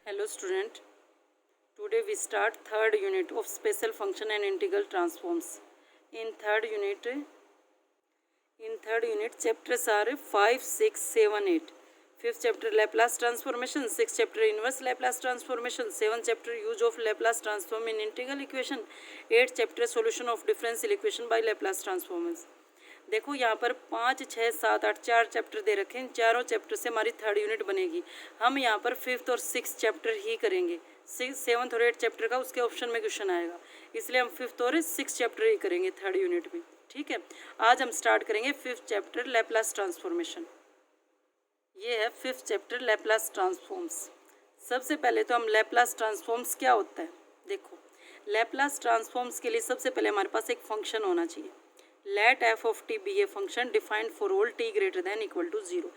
Hello student, today we start third unit of special function and integral transforms. In third unit chapters are 5, 6, 7, 8. Fifth chapter Laplace transformation, sixth chapter inverse Laplace transformation, seventh chapter use of Laplace transform in integral equation, eighth chapter solution of differential equation by Laplace transforms. देखो यहाँ पर 5, 6, 7, 8 4 chapter दे रखे हैं। चारों chapter से हमारी third unit बनेगी। हम यहाँ पर फिफ्थ और सिक्स चैप्टर ही करेंगे। सेवन्थ और एट चैप्टर का उसके ऑप्शन में क्वेश्चन आएगा, इसलिए हम फिफ्थ और सिक्स चैप्टर ही करेंगे थर्ड यूनिट में। ठीक है, आज हम स्टार्ट करेंगे फिफ्थ चैप्टर लैप्लास ट्रांसफॉर्मेशन। ये है फिफ्थ चैप्टर लैप्लास ट्रांसफॉर्म्स। सबसे पहले तो हम लैप्लास ट्रांसफॉर्म्स क्या होता है देखो। लैप्लास ट्रांसफॉर्म्स के लिए सबसे पहले हमारे पास एक फंक्शन होना चाहिए। Let f of t be a function defined for all t greater than equal to 0।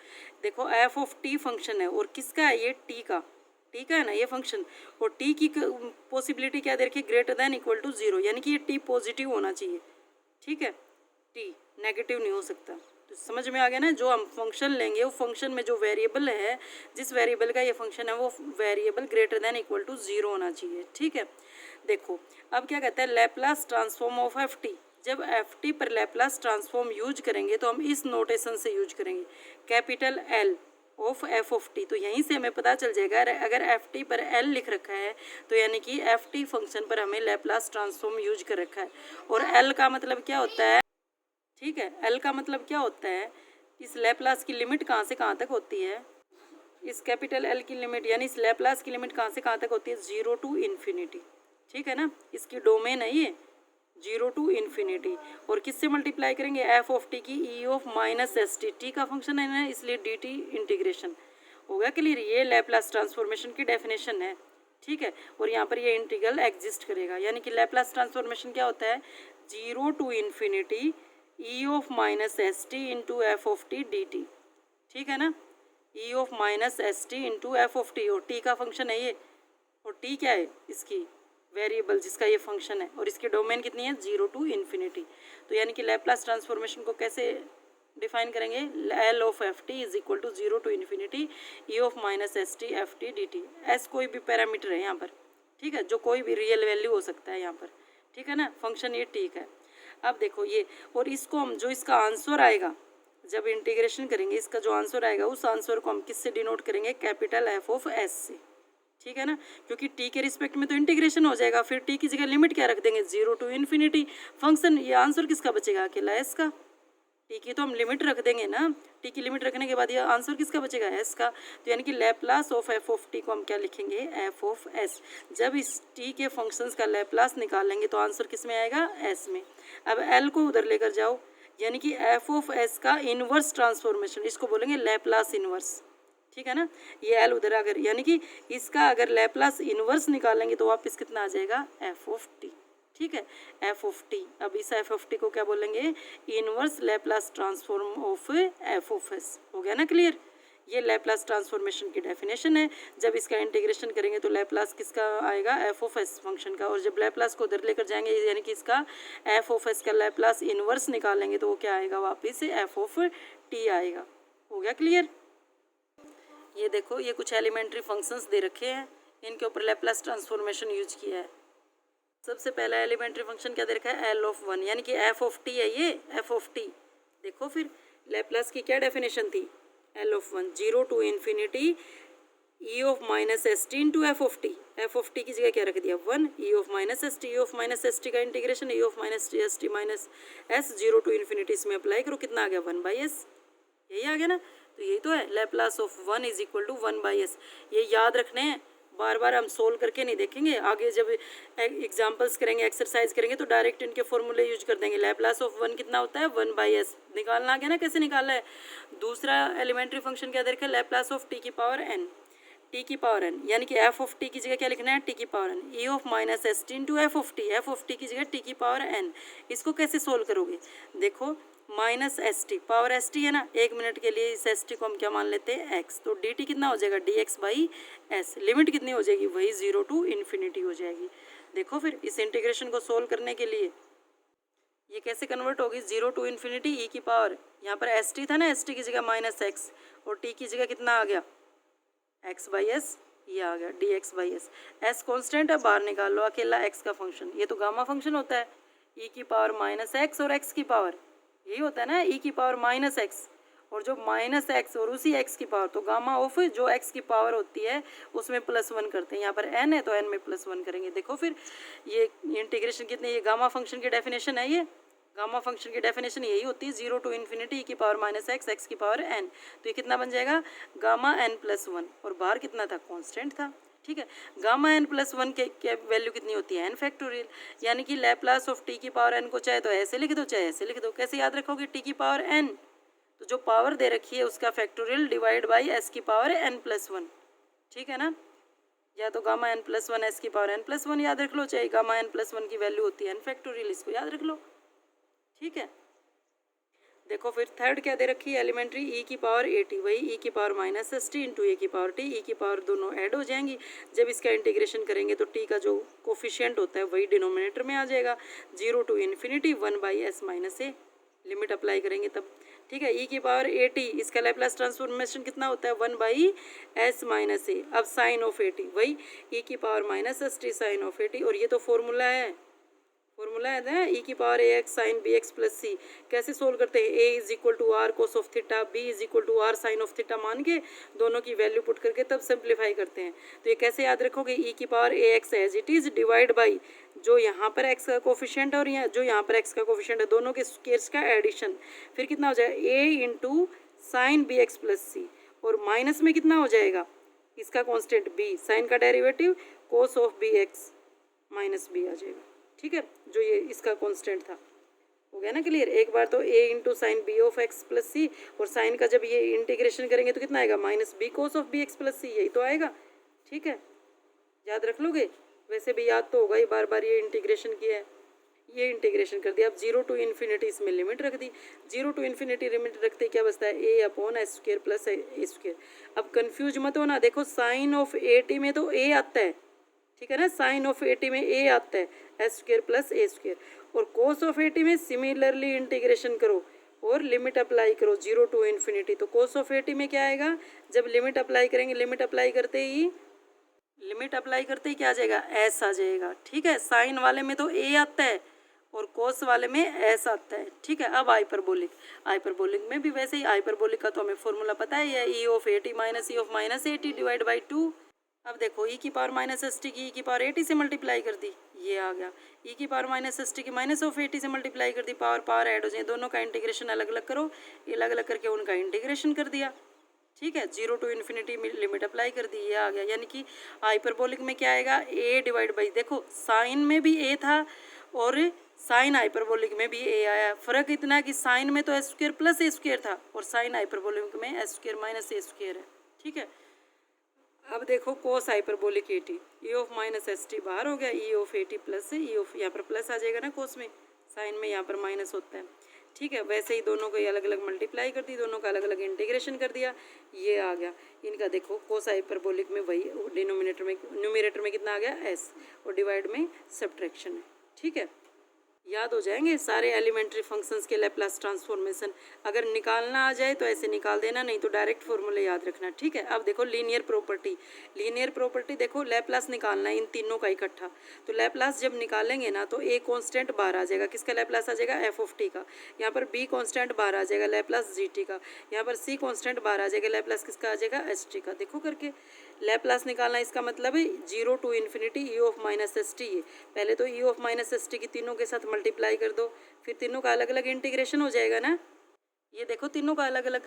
देखो एफ ऑफ टी फंक्शन है और किसका है, ये टी का है ना ये फंक्शन। और टी की पॉसिबिलिटी क्या दे रखी है, ग्रेटर देन इक्वल टू 0, यानी कि ये टी पॉजिटिव होना चाहिए। ठीक है, टी नेगेटिव नहीं हो सकता। तो समझ में आ गया ना, जो हम फंक्शन लेंगे वो फंक्शन में जो वेरिएबल है, जिस वेरिएबल का ये फंक्शन है वो variable greater than equal to 0 होना चाहिए। ठीक है, देखो अब क्या कहता है, Laplace transform of f T. जब एफ टी पर लैप्लास ट्रांसफॉर्म यूज करेंगे तो हम इस नोटेशन से यूज करेंगे, capital L of F of T. तो यहीं से हमें पता चल जाएगा अगर एफ टी पर एल लिख रखा है तो यानी कि एफ टी फंक्शन पर हमें लैप्लास ट्रांसफॉर्म यूज कर रखा है। और एल का मतलब क्या होता है, ठीक है, एल का मतलब क्या होता है, इस लैप्लास की लिमिट कहाँ से कहाँ तक होती है, इस कैपिटल एल की लिमिट यानी इस लैप्लास की लिमिट कहाँ से कहाँ तक होती है, 0 टू इन्फिनिटी। ठीक है ना, इसकी डोमेन है ये 0 टू इन्फिनिटी। और किससे मल्टीप्लाई करेंगे, एफ ऑफ टी की ई of minus S T. T का फंक्शन है ना, इसलिए डी टी इंटीग्रेशन होगा। क्लियर, ये लैप्लास ट्रांसफॉर्मेशन की डेफिनेशन है। ठीक है, और यहाँ पर ये इंटीग्रल एग्जिस्ट करेगा, यानी कि लैप्लास ट्रांसफॉर्मेशन क्या होता है, 0 to infinity E of minus S T into F of t d t. ठीक है ना, e of minus S T into F of t. और टी का फंक्शन है ये, और टी क्या है, इसकी वेरिएबल जिसका ये फंक्शन है, और इसकी डोमेन कितनी है, 0 टू इन्फिनिटी। तो यानी कि लैप्लास ट्रांसफॉर्मेशन को कैसे डिफाइन करेंगे, L of f t is equal to 0 to infinity E of minus S t f t d t. S कोई भी पैरामीटर है यहाँ पर, ठीक है, जो कोई भी रियल वैल्यू हो सकता है यहाँ पर। ठीक है ना, फंक्शन ये ठीक है। अब देखो ये, और इसको हम जो इसका आंसर आएगा जब इंटीग्रेशन करेंगे, इसका जो आंसर आएगा उस आंसर को हम किससे डिनोट करेंगे, कैपिटल एफ ऑफ एस से। ठीक है ना, क्योंकि टी के रिस्पेक्ट में तो इंटीग्रेशन हो जाएगा, फिर टी की जगह लिमिट क्या रख देंगे, 0 टू इन्फिनिटी। फंक्शन ये आंसर किसका बचेगा, अकेला एस का। टी की तो हम लिमिट रख देंगे ना, टी की लिमिट रखने के बाद ये आंसर किसका बचेगा, एस का। तो यानी कि Laplace of F of T को हम क्या लिखेंगे, एफ ऑफ एस। जब इस टी के फंक्शंस का लैप्लास निकालेंगे तो आंसर किस में आएगा, एस में। अब एल को उधर लेकर जाओ, यानी कि एफ ऑफ एस का इनवर्स ट्रांसफॉर्मेशन, इसको बोलेंगे लैप्लास इनवर्स। ठीक है ना, ये एल उधर अगर, यानी कि इसका अगर लैप्लास इनवर्स निकालेंगे तो वापस कितना आ जाएगा, एफ ऑफ टी। ठीक है, एफ ऑफ टी। अब इस एफ ऑफ टी को क्या बोलेंगे, inverse Laplace transform of F of S. हो गया ना क्लियर, ये लैप्लास ट्रांसफॉर्मेशन की डेफिनेशन है। जब इसका इंटीग्रेशन करेंगे तो लैप्लास किसका आएगा, एफ ऑफ एस फंक्शन का। और जब लैप्लास को उधर लेकर जाएंगे यानी कि इसका एफ ऑफ एस का लैप्लास इनवर्स निकालेंगे तो वो क्या आएगा, वापस एफ ऑफ टी आएगा। हो गया क्लियर। ये देखो, ये कुछ एलिमेंट्री फंक्शंस दे रखे हैं, इनके ऊपर लैप्लास ट्रांसफॉर्मेशन यूज किया है। सबसे पहला एलिमेंट्री फंक्शन क्या दे रखा है, एल ऑफ 1, यानी कि एफ ऑफ टी है ये, एफ ऑफ टी। देखो फिर लैप्लास की क्या डेफिनेशन थी, L of 1 0 to infinity E of minus S T into F of T. F of T की जगह क्या रख दिया, 1 E of minus S T. E of minus S T का integration E of minus T S T minus S 0 to infinity, इसमें apply करो, कितना आ गया, 1 बाई एस। यही आ गया ना, तो यही तो है Laplace of 1 is equal to 1 by s. ये याद रखने हैं, बार बार हम सोल्व करके नहीं देखेंगे। आगे जब एग्जांपल्स करेंगे, एक्सरसाइज करेंगे तो डायरेक्ट इनके फॉर्मूले यूज कर देंगे। लैप्लास ऑफ 1 कितना होता है, 1 बाई एस। निकालना आ गया ना, कैसे निकालना है। दूसरा एलिमेंट्री फंक्शन क्या देखा, लैप्लास ऑफ टी की पावर एन, टी की पावर एन, यानी कि एफ ऑफ टी की जगह क्या लिखना है, टी की power n e of minus S T into F of T. F of T की जगह टी की पावर एन। इसको कैसे सोल्व करोगे, देखो minus S T, power S T है ना, एक मिनट के लिए इस एस टी को हम क्या मान लेते हैं, एक्स। तो डी टी कितना हो जाएगा, D x by S. Limit कितनी हो जाएगी, वही 0 टू इन्फिनिटी हो जाएगी। देखो फिर इस इंटीग्रेशन को सोल्व करने के लिए ये कैसे कन्वर्ट होगी, 0 टू इन्फिनिटी ई की पावर, यहाँ पर एस टी था ना, एस टी की जगह माइनस एक्स, और टी की जगह कितना आ गया, एक्स बाई एस। ये आ गया D x by S. S constant है, बाहर निकाल लो अकेला एक्स का फंक्शन, ये तो गामा फंक्शन होता है, ई की पावर माइनस एक्स और एक्स की पावर, यही होता है ना ई की पावर माइनस एक्स, और जो माइनस एक्स और उसी एक्स की पावर, तो गामा ऑफ जो एक्स की पावर होती है उसमें +1 करते हैं, यहाँ पर एन है तो एन में +1 करेंगे। देखो फिर ये इंटीग्रेशन कितने, ये गामा फंक्शन की डेफिनेशन है, ये गामा फंक्शन की डेफिनेशन यही होती है 0 टू इन्फिनिटी ई की पावर माइनस एक्स, एक्स की पावर एन, तो ये कितना बन जाएगा गामा n+1, और बाहर कितना था कांस्टेंट था, ठीक है। गामा n+1 के वैल्यू कितनी होती है n फैक्टोरियल, यानी कि लैप्लास ऑफ टी की पावर n को चाहे तो ऐसे लिख दो चाहे ऐसे लिख दो। कैसे याद रखोगे, टी की पावर n, तो जो पावर दे रखी है उसका फैक्टोरियल डिवाइड बाई एस की पावर n+1, ठीक है ना, या तो गामा n+1 एस की पावर n+1 याद रख लो, चाहे गामा n+1 की वैल्यू होती है n फैक्टोरियल, इसको याद रख लो, ठीक है। देखो फिर थर्ड क्या दे रखी है एलिमेंट्री, ई की पावर एटी, वही ई की power minus S T into A की पावर टी, ई की पावर दोनों ऐड हो जाएंगी, जब इसका इंटीग्रेशन करेंगे तो टी का जो कोफिशिएंट होता है वही डिनोमिनेटर में आ जाएगा, 0 to infinity 1 by s minus a, limit apply करेंगे तब, ठीक है। ई की पावर एटी, इसका लैप्लास ट्रांसफॉर्मेशन कितना होता है 1 बाई एस माइनस ए, अब साइन ऑफ एटी वही ई की power minus S T sine of A T, और ये तो फॉर्मूला है ना ई की पावर ए X sine B X plus C, कैसे सोल्व करते हैं, A is equal to R cos of theta, B is equal to R sine of theta मान के दोनों की वैल्यू पुट करके तब सिंप्लीफाई करते हैं। तो ये कैसे याद रखोगे, ई की power A x as it is divide by जो यहाँ पर एक्स का कोफिशिएंट है और जो यहाँ पर एक्स का कोफिशिएंट है, दोनों के स्क्वायर्स का एडिशन, फिर कितना हो जाएगा A into sine B X plus C, और माइनस में कितना हो जाएगा इसका कॉन्स्टेंट बी, साइन का derivative cos of B X minus B आ जाएगा, ठीक है, जो ये इसका कांस्टेंट था। हो गया ना क्लियर, एक बार तो a into sine B of X plus C, और साइन का जब ये इंटीग्रेशन करेंगे तो कितना आएगा minus B cos of B X plus C, यही तो आएगा, ठीक है, याद रख लोगे, वैसे भी याद तो होगा ही, बार बार ये इंटीग्रेशन किया है, ये इंटीग्रेशन कर दिया। अब 0 टू इन्फिनिटी इसमें लिमिट रख दी, 0 टू इन्फिनिटी लिमिट रखते क्या बचता है a upon S square plus A square. अब कंफ्यूज मत होना, देखो साइन ऑफ ए टी में तो a आता है, ठीक है ना, साइन ऑफ एटी में ए आता है S square plus A square, और कोस ऑफ एटी में सिमिलरली इंटीग्रेशन करो और लिमिट अप्लाई करो 0 टू इन्फिनिटी, तो कोस ऑफ एटी में क्या आएगा, जब लिमिट अप्लाई करेंगे, लिमिट अप्लाई करते ही क्या आ जाएगा एस आ जाएगा, ठीक है। साइन वाले में तो ए आता है और कोस वाले में एस आता है, ठीक है। अब हाइपरबोलिक में भी वैसे ही, हाइपरबोलिक का तो हमें फॉर्मूला पता है, ये ई of eighty minus E of minus eighty divide by 2। अब देखो ई की पावर माइनस एस टी की ई की पावर एटी से मल्टीप्लाई कर दी, ये आ गया, ई की पावर माइनस एस टी की माइनस ऑफ एटी से मल्टीप्लाई कर दी, पावर ऐड हो जाए, दोनों का इंटीग्रेशन अलग अलग करो, ये अलग अलग करके उनका इंटीग्रेशन कर दिया, ठीक है। 0 टू इन्फिनिटी लिमिट अप्लाई कर दी, ये आ गया, यानी कि हाइपरबोलिक में क्या आएगा ए डिवाइड बाई, देखो साइन में भी ए था और साइन हाइपरबोलिक में भी ए आया, फर्क इतना कि साइन में तो S square plus A square था और साइन हाइपरबोलिक में S square minus A square है, ठीक है। अब देखो cos hyperbolic AT, E of minus S T बाहर हो गया, ई ऑफ एटी प्लस है, ई ऑफ यहाँ पर प्लस आ जाएगा ना कोस में, साइन में यहाँ पर माइनस होता है, ठीक है। वैसे ही दोनों को अलग अलग मल्टीप्लाई कर दी, दोनों का अलग अलग इंटीग्रेशन कर दिया, ये आ गया इनका। देखो कोस हाइपरबोलिक में वही डिनोमिनेटर में, न्यूमरेटर में कितना आ गया एस, और डिवाइड में सब्ट्रैक्शन है, ठीक है। याद हो जाएंगे सारे एलिमेंट्री फंक्शंस के लैप्लास ट्रांसफॉर्मेशन, अगर निकालना आ जाए तो ऐसे निकाल देना, नहीं तो डायरेक्ट फॉर्मूले याद रखना, ठीक है। अब देखो लीनियर प्रॉपर्टी देखो लैप्लास निकालना है इन तीनों का इकट्ठा, तो लैप्लास जब निकालेंगे ना तो ए कांस्टेंट बाहर आ जाएगा, किसका लैप्लास आ जाएगा एफ ऑफ टी का, यहाँ पर बी कांस्टेंट बाहर आ जाएगा लैप्लास जी टी का, यहाँ पर सी कांस्टेंट बाहर आ जाएगा लैप्लास किसका आ जाएगा एस टी का। देखो करके लैप्लास निकालना, इसका मतलब है 0 to infinity E of minus S t, पहले तो e of minus S t की तीनों के साथ मल्टीप्लाई कर दो, फिर तीनों का अलग अलग इंटीग्रेशन हो जाएगा ना, ये देखो तीनों का अलग अलग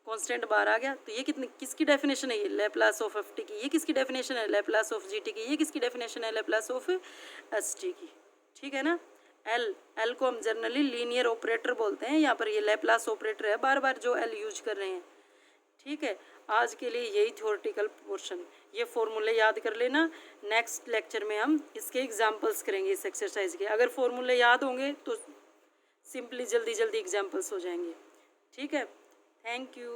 कांस्टेंट बाहर आ गया, तो ये किसकी डेफिनेशन है, ये लैप्लास ऑफ एफ टी की, ये किसकी डेफिनेशन है लैप्लास ऑफ जी टी की, ये किसकी डेफिनेशन है लैप्लास ऑफ एस टी की, ठीक है ना। एल को हम जनरली लीनियर ऑपरेटर बोलते हैं, यहाँ पर ये लैप्लास ऑपरेटर है, बार बार जो एल यूज कर रहे हैं, ठीक है। आज के लिए यही थ्योरेटिकल पोर्शन, ये फॉर्मूले याद कर लेना, नेक्स्ट लेक्चर में हम इसके एग्जांपल्स करेंगे इस एक्सरसाइज के, अगर फॉर्मूले याद होंगे तो सिंपली जल्दी एग्जांपल्स हो जाएंगे, ठीक है। Thank you.